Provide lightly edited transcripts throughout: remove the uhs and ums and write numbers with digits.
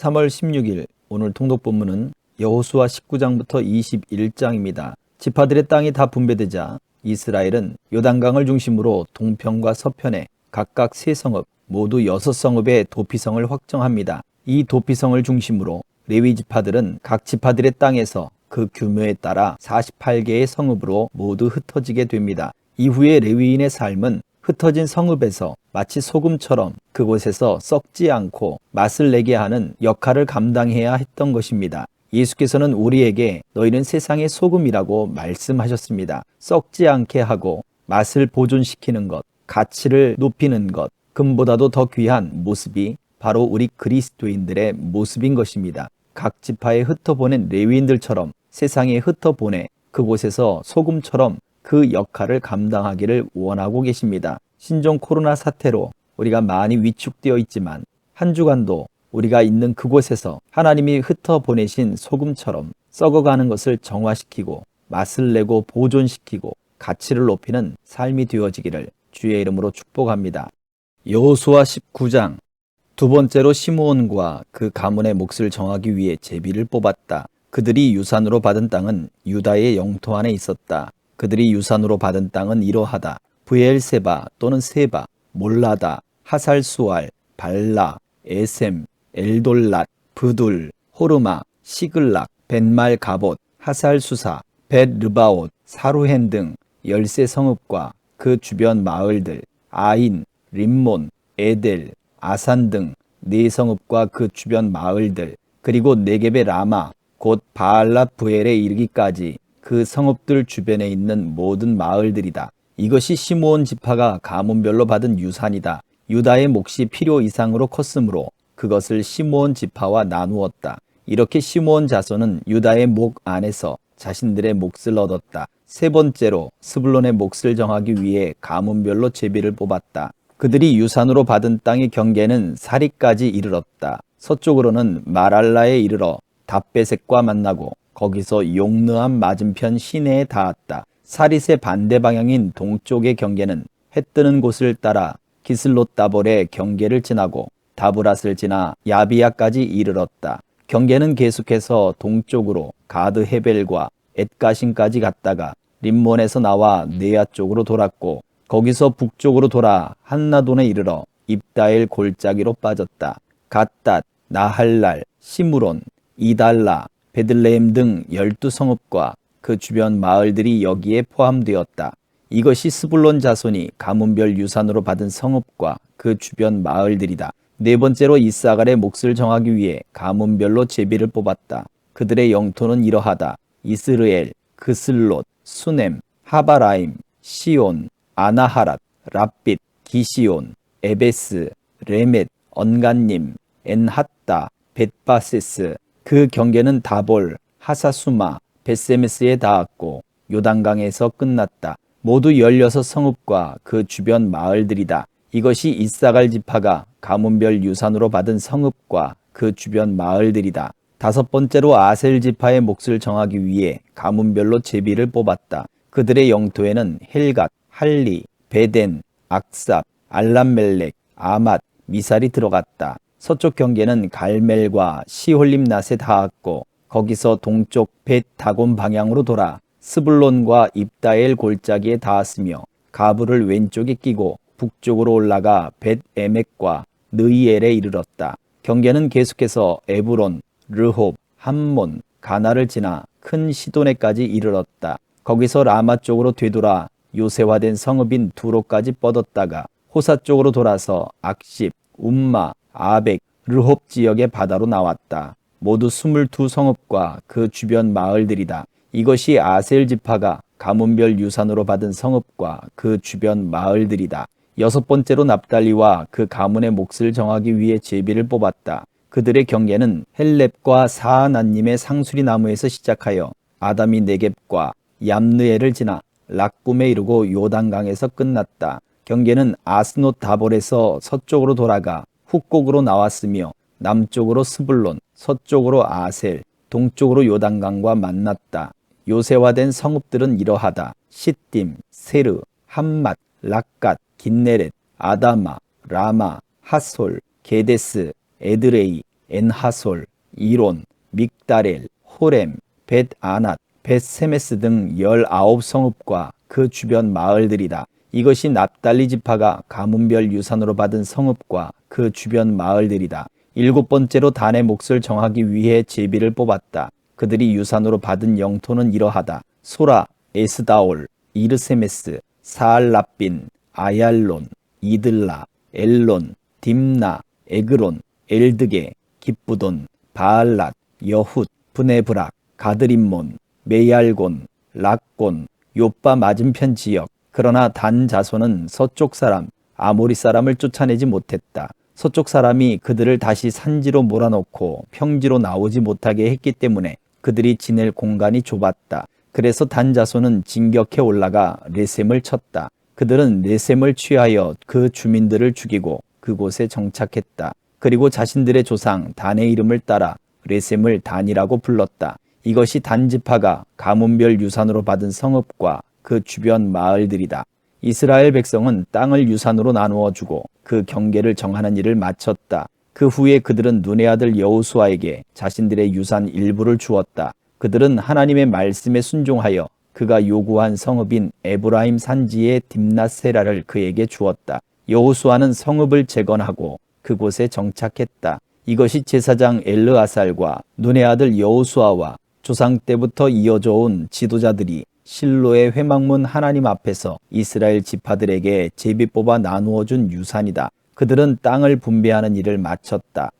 3월 16일 오늘 통독 본문은 여호수아 19장부터 21장입니다. 지파들의 땅이 다 분배되자 이스라엘은 요단강을 중심으로 동편과 서편에 각각 3성읍, 모두 6성읍의 도피성을 확정합니다. 이 도피성을 중심으로 레위 지파들은 각 지파들의 땅에서 그 규모에 따라 48개의 성읍으로 모두 흩어지게 됩니다. 이후에 레위인의 삶은 흩어진 성읍에서 마치 소금처럼 그곳에서 썩지 않고 맛을 내게 하는 역할을 감당해야 했던 것입니다. 예수께서는 우리에게 너희는 세상의 소금이라고 말씀하셨습니다. 썩지 않게 하고 맛을 보존시키는 것, 가치를 높이는 것, 금보다도 더 귀한 모습이 바로 우리 그리스도인들의 모습인 것입니다. 각 지파에 흩어보낸 레위인들처럼 세상에 흩어보내 그곳에서 소금처럼 그 역할을 감당하기를 원하고 계십니다. 신종 코로나 사태로 우리가 많이 위축되어 있지만 한 주간도 우리가 있는 그곳에서 하나님이 흩어보내신 소금처럼 썩어가는 것을 정화시키고 맛을 내고 보존시키고 가치를 높이는 삶이 되어지기를 주의 이름으로 축복합니다. 여호수아 19장 두 번째로 시므온과 그 가문의 몫을 정하기 위해 제비를 뽑았다. 그들이 유산으로 받은 땅은 유다의 영토 안에 있었다. 그들이 유산으로 받은 땅은 이러하다. 브엘세바 또는 세바, 몰라다, 하살수알, 발라, 에셈, 엘돌랏, 브둘, 호르마, 시글락, 벤말가봇, 하살수사, 벳르바옷, 사루헨 등 13성읍과 그 주변 마을들, 아인, 림몬, 에델, 아산 등 4성읍과 그 주변 마을들, 그리고 네겝의 라마, 곧 바알랏 브엘에 이르기까지 그 성읍들 주변에 있는 모든 마을들이다. 이것이 시므온 지파가 가문별로 받은 유산이다. 유다의 몫이 필요 이상으로 컸으므로 그것을 시므온 지파와 나누었다. 이렇게 시므온 자손은 유다의 목 안에서 자신들의 몫을 얻었다. 세 번째로 스불론의 몫을 정하기 위해 가문별로 제비를 뽑았다. 그들이 유산으로 받은 땅의 경계는 사리까지 이르렀다. 서쪽으로는 마랄라에 이르러 답베셋과 만나고 거기서 용느암 맞은편 시내에 닿았다. 사릿의 반대 방향인 동쪽의 경계는 해 뜨는 곳을 따라 기슬롯다볼의 경계를 지나고 다브랏을 지나 야비야까지 이르렀다. 경계는 계속해서 동쪽으로 가드 헤벨과 엣가신까지 갔다가 림몬에서 나와 네아 쪽으로 돌았고 거기서 북쪽으로 돌아 한나돈에 이르러 입다엘 골짜기로 빠졌다. 갓닷, 나할랄, 시므론, 이달라, 베들레헴 등 12성읍과 그 주변 마을들이 여기에 포함되었다. 이것이 스불론 자손이 가문별 유산으로 받은 성읍과 그 주변 마을들이다. 네 번째로 이사갈의 몫을 정하기 위해 가문별로 제비를 뽑았다. 그들의 영토는 이러하다. 이스르엘, 그슬롯, 수넴, 하바라임, 시온, 아나하랏, 랍빗, 기시온, 에베스, 레멧, 언간님, 엔핫다, 벳바세스. 그 경계는 다볼, 하사수마, 벳세메스에 닿았고 요단강에서 끝났다. 모두 16성읍과 그 주변 마을들이다. 이것이 이사갈 지파가 가문별 유산으로 받은 성읍과 그 주변 마을들이다. 다섯 번째로 아셀 지파의 몫을 정하기 위해 가문별로 제비를 뽑았다. 그들의 영토에는 헬갓, 할리, 베덴, 악삽, 알람멜렉, 아맛, 미살이 들어갔다. 서쪽 경계는 갈멜과 시홀림낫에 닿았고 거기서 동쪽 벳 다곤 방향으로 돌아 스불론과 입다엘 골짜기에 닿았으며 가브를 왼쪽에 끼고 북쪽으로 올라가 벳 에멕과 느이엘에 이르렀다. 경계는 계속해서 에브론, 르홉, 함몬, 가나를 지나 큰 시도네까지 이르렀다. 거기서 라마 쪽으로 되돌아 요새화된 성읍인 두로까지 뻗었다가 호사 쪽으로 돌아서 악십, 움마, 아벡, 르홉 지역의 바다로 나왔다. 모두 22성읍과 그 주변 마을들이다. 이것이 아셀 지파가 가문별 유산으로 받은 성읍과 그 주변 마을들이다. 여섯 번째로 납달리와 그 가문의 몫을 정하기 위해 제비를 뽑았다. 그들의 경계는 헬렙과 사아나님의 상수리 나무에서 시작하여 아다미 네겝과 얌느엘을 지나 락꿈에 이르고 요단강에서 끝났다. 경계는 아스노 다볼에서 서쪽으로 돌아가 훅곡으로 나왔으며 남쪽으로 스불론, 서쪽으로 아셀, 동쪽으로 요단강과 만났다. 요새화된 성읍들은 이러하다. 시딤, 세르, 함맛, 락갓, 긴네렛, 아다마, 라마, 핫솔, 게데스, 에드레이, 엔하솔, 이론, 믹다렐, 호렘, 벳아낫, 벳세메스 등 19성읍과 그 주변 마을들이다. 이것이 납달리 지파가 가문별 유산으로 받은 성읍과 그 주변 마을들이다. 7번째로 단의 몫을 정하기 위해 제비를 뽑았다. 그들이 유산으로 받은 영토는 이러하다. 소라, 에스다올, 이르세메스, 사알라빈, 아얄론, 이들라, 엘론, 딥나, 에그론, 엘드게, 기쁘돈, 바알랏, 여훗, 브네브락, 가드림몬, 메얄곤, 락곤, 요빠 맞은편 지역. 그러나 단 자손은 서쪽 사람, 아모리 사람을 쫓아내지 못했다. 서쪽 사람이 그들을 다시 산지로 몰아넣고 평지로 나오지 못하게 했기 때문에 그들이 지낼 공간이 좁았다. 그래서 단 자손은 진격해 올라가 레셈을 쳤다. 그들은 레셈을 취하여 그 주민들을 죽이고 그곳에 정착했다. 그리고 자신들의 조상 단의 이름을 따라 레셈을 단이라고 불렀다. 이것이 단 지파가 가문별 유산으로 받은 성읍과 그 주변 마을들이다. 이스라엘 백성은 땅을 유산으로 나누어 주고 그 경계를 정하는 일을 마쳤다. 그 후에 그들은 눈의 아들 여호수아에게 자신들의 유산 일부를 주었다. 그들은 하나님의 말씀에 순종하여 그가 요구한 성읍인 에브라임 산지의 딥낫세라를 그에게 주었다. 여호수아는 성읍을 재건하고 그곳에 정착했다. 이것이 제사장 엘르아살과 눈의 아들 여호수아와 조상 때부터 이어져 온 지도자들이 실로의 회막문 하나님 앞에서 이스라엘 지파들에게 제비 뽑아 나누어 준 유산이다. 그들은 땅을 분배하는 일을 마쳤다.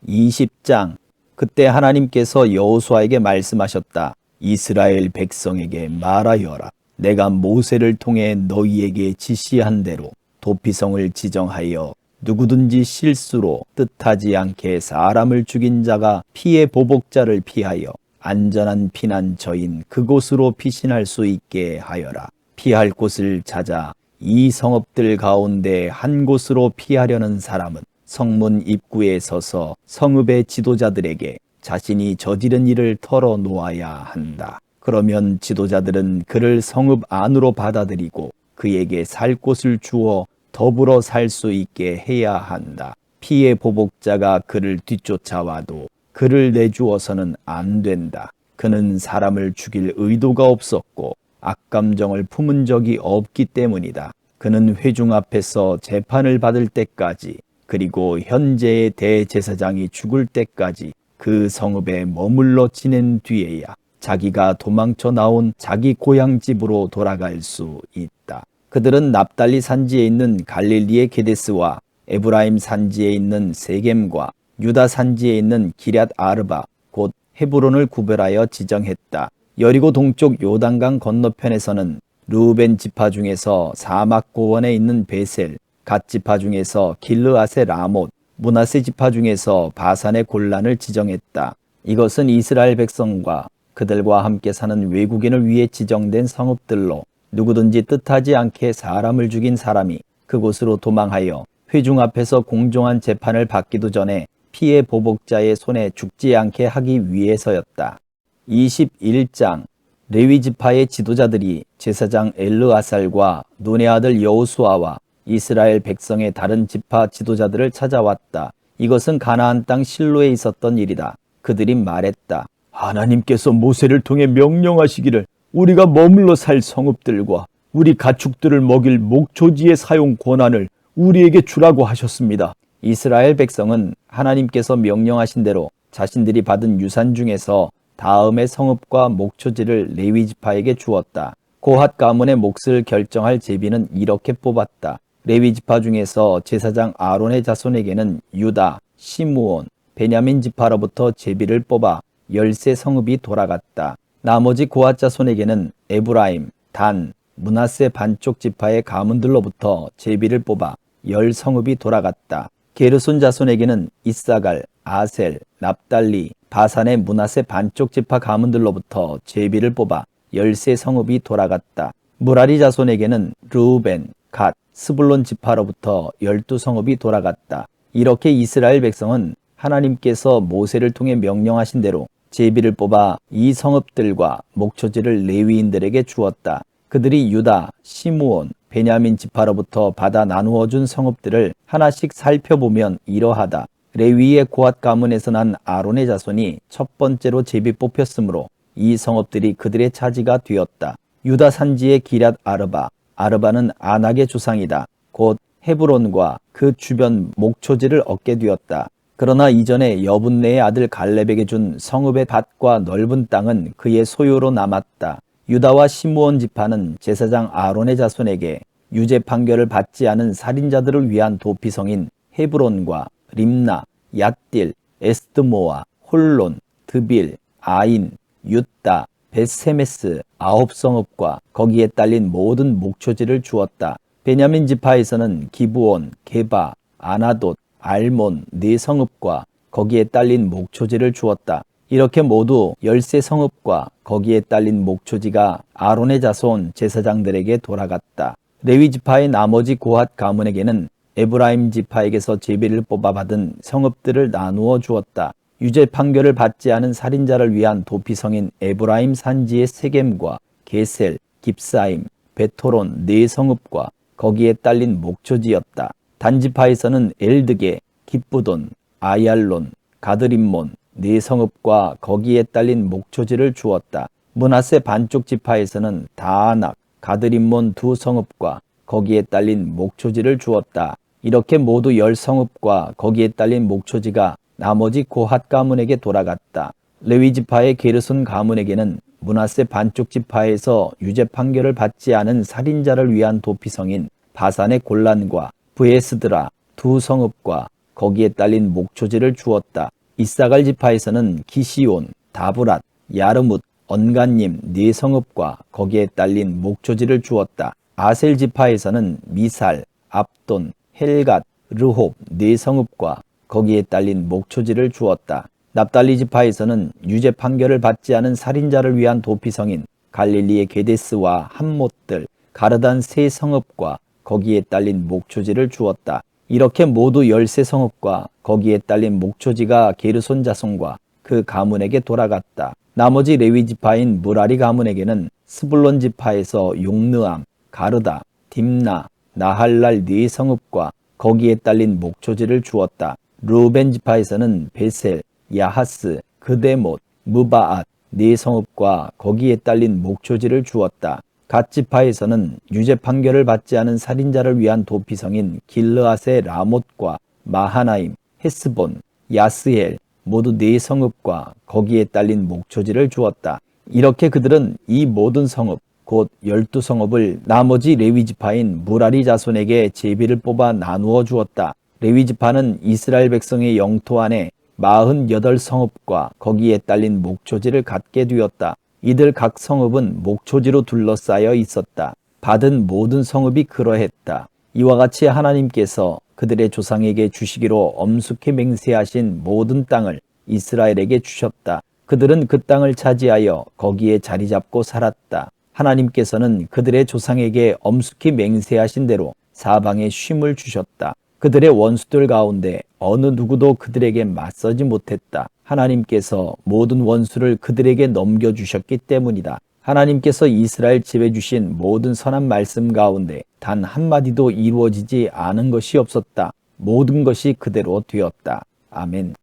20장. 그때 하나님께서 여호수아에게 말씀하셨다. 이스라엘 백성에게 말하여라. 내가 모세를 통해 너희에게 지시한 대로 도피성을 지정하여 누구든지 실수로 뜻하지 않게 사람을 죽인 자가 피의 보복자를 피하여 안전한 피난처인 그곳으로 피신할 수 있게 하여라. 피할 곳을 찾아 이 성읍들 가운데 한 곳으로 피하려는 사람은 성문 입구에 서서 성읍의 지도자들에게 자신이 저지른 일을 털어놓아야 한다. 그러면 지도자들은 그를 성읍 안으로 받아들이고 그에게 살 곳을 주어 더불어 살 수 있게 해야 한다. 피의 보복자가 그를 뒤쫓아와도 그를 내주어서는 안 된다. 그는 사람을 죽일 의도가 없었고 악감정을 품은 적이 없기 때문이다. 그는 회중 앞에서 재판을 받을 때까지 그리고 현재의 대제사장이 죽을 때까지 그 성읍에 머물러 지낸 뒤에야 자기가 도망쳐 나온 자기 고향 집으로 돌아갈 수 있다. 그들은 납달리 산지에 있는 갈릴리의 게데스와 에브라임 산지에 있는 세겜과 유다 산지에 있는 기럇 아르바 곧 헤브론을 구별하여 지정했다. 여리고 동쪽 요단강 건너편에서는 르우벤 지파 중에서 사막 고원에 있는 베셀, 갓 지파 중에서 길르앗의 라못, 므낫세 지파 중에서 바산의 골란을 지정했다. 이것은 이스라엘 백성과 그들과 함께 사는 외국인을 위해 지정된 성읍들로 누구든지 뜻하지 않게 사람을 죽인 사람이 그곳으로 도망하여 회중 앞에서 공정한 재판을 받기도 전에 피해 보복자의 손에 죽지 않게 하기 위해서였다. 21장. 레위 지파의 지도자들이 제사장 엘르아살과 눈의 아들 여호수아와 이스라엘 백성의 다른 지파 지도자들을 찾아왔다. 이것은 가나안 땅 실로에 있었던 일이다. 그들이 말했다. 하나님께서 모세를 통해 명령하시기를 우리가 머물러 살 성읍들과 우리 가축들을 먹일 목초지의 사용 권한을 우리에게 주라고 하셨습니다. 이스라엘 백성은 하나님께서 명령하신 대로 자신들이 받은 유산 중에서 다음의 성읍과 목초지를 레위 지파에게 주었다. 고핫 가문의 몫을 결정할 제비는 이렇게 뽑았다. 레위 지파 중에서 제사장 아론의 자손에게는 유다, 시므온, 베냐민 지파로부터 제비를 뽑아 13성읍이 돌아갔다. 나머지 고핫 자손에게는 에브라임, 단, 므낫세 반쪽 지파의 가문들로부터 제비를 뽑아 10성읍이 돌아갔다. 게르손 자손에게는 이사갈, 아셀, 납달리, 바산의 므낫세 반쪽 지파 가문들로부터 제비를 뽑아 13성읍이 돌아갔다. 무라리 자손에게는 르우벤, 갓, 스불론 지파로부터 12성읍이 돌아갔다. 이렇게 이스라엘 백성은 하나님께서 모세를 통해 명령하신 대로 제비를 뽑아 이 성읍들과 목초지를 레위인들에게 주었다. 그들이 유다, 시므온, 베냐민 지파로부터 받아 나누어 준 성읍들을 하나씩 살펴보면 이러하다. 레위의 고핫 가문에서 난 아론의 자손이 첫 번째로 제비 뽑혔으므로 이 성읍들이 그들의 차지가 되었다. 유다 산지의 기럇 아르바, 아르바는 아낙의 조상이다. 곧 헤브론과 그 주변 목초지를 얻게 되었다. 그러나 이전에 여분네의 아들 갈렙에게 준 성읍의 밭과 넓은 땅은 그의 소유로 남았다. 유다와 시므온 지파는 제사장 아론의 자손에게 유죄 판결을 받지 않은 살인자들을 위한 도피성인 헤브론과 림나, 얏딜, 에스드모아, 홀론, 드빌, 아인, 윳다, 벳세메스 9성읍과 거기에 딸린 모든 목초지를 주었다. 베냐민 지파에서는 기브온, 게바, 아나돗, 알몬 4성읍과 거기에 딸린 목초지를 주었다. 이렇게 모두 13성읍과 거기에 딸린 목초지가 아론의 자손 제사장들에게 돌아갔다. 레위 지파의 나머지 고핫 가문에게는 에브라임 지파에게서 제비를 뽑아 받은 성읍들을 나누어 주었다. 유죄 판결을 받지 않은 살인자를 위한 도피성인 에브라임 산지의 세겜과 게셀, 깁사임, 베토론 4성읍과 거기에 딸린 목초지였다. 단지파에서는 엘드게, 깁부돈, 아얄론, 가드림몬 4성읍과 거기에 딸린 목초지를 주었다. 므낫세 반쪽 지파에서는 다아낙, 가드림몬 2성읍과 거기에 딸린 목초지를 주었다. 이렇게 모두 10성읍과 거기에 딸린 목초지가 나머지 고핫 가문에게 돌아갔다. 레위 지파의 게르손 가문에게는 므낫세 반쪽 지파에서 유죄 판결을 받지 않은 살인자를 위한 도피성인 바산의 골란과 브에스드라 2성읍과 거기에 딸린 목초지를 주었다. 이사갈 지파에서는 기시온, 다브랏, 야르뭇, 언간님 4성읍과 거기에 딸린 목초지를 주었다. 아셀 지파에서는 미살, 압돈, 헬갓, 르홉 4성읍과 거기에 딸린 목초지를 주었다. 납달리 지파에서는 유죄 판결을 받지 않은 살인자를 위한 도피성인 갈릴리의 게데스와 함못들, 가르단 3성읍과 거기에 딸린 목초지를 주었다. 이렇게 모두 13성읍과 거기에 딸린 목초지가 게르손 자손과 그 가문에게 돌아갔다. 나머지 레위 지파인 무라리 가문에게는 스불론 지파에서 용느암, 가르다, 딥나, 나할랄 4성읍과 거기에 딸린 목초지를 주었다. 르우벤 지파에서는 베셀, 야하스, 그데못, 무바앗 4성읍과 거기에 딸린 목초지를 주었다. 갓 지파에서는 유죄 판결을 받지 않은 살인자를 위한 도피성인 길르앗의 라못과 마하나임, 헤스본, 야스헬 모두 4성읍과 거기에 딸린 목초지를 주었다. 이렇게 그들은 이 모든 성읍 곧 12성읍을 나머지 레위 지파인 무라리 자손에게 제비를 뽑아 나누어 주었다. 레위 지파는 이스라엘 백성의 영토 안에 48성읍과 거기에 딸린 목초지를 갖게 되었다. 이들 각 성읍은 목초지로 둘러싸여 있었다. 받은 모든 성읍이 그러했다. 이와 같이 하나님께서 그들의 조상에게 주시기로 엄숙히 맹세하신 모든 땅을 이스라엘에게 주셨다. 그들은 그 땅을 차지하여 거기에 자리 잡고 살았다. 하나님께서는 그들의 조상에게 엄숙히 맹세하신 대로 사방에 쉼을 주셨다. 그들의 원수들 가운데 어느 누구도 그들에게 맞서지 못했다. 하나님께서 모든 원수를 그들에게 넘겨주셨기 때문이다. 하나님께서 이스라엘 집에 주신 모든 선한 말씀 가운데 단 한마디도 이루어지지 않은 것이 없었다. 모든 것이 그대로 되었다. 아멘.